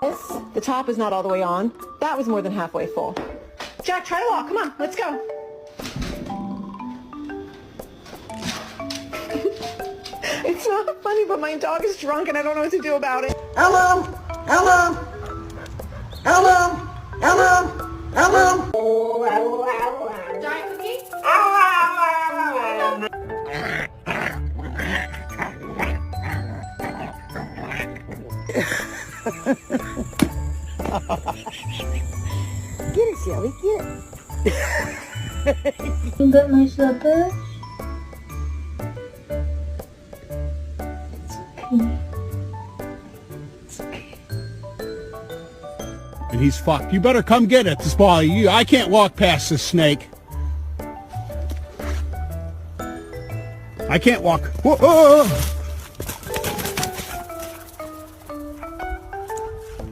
The top is not all the way on. That was more than halfway full. Jack, try to walk. Come on, let's go. It's not funny, but my dog is drunk and I don't know what to do about it. Hello! Hello! Hello! Hello! Hello! Giant cookie? Get it, Shelly, get it. You got my slippers? It's okay. It's okay. And he's fucked. You better come get it, this ball. I can't walk past this snake. I can't walk. Whoa, whoa, whoa.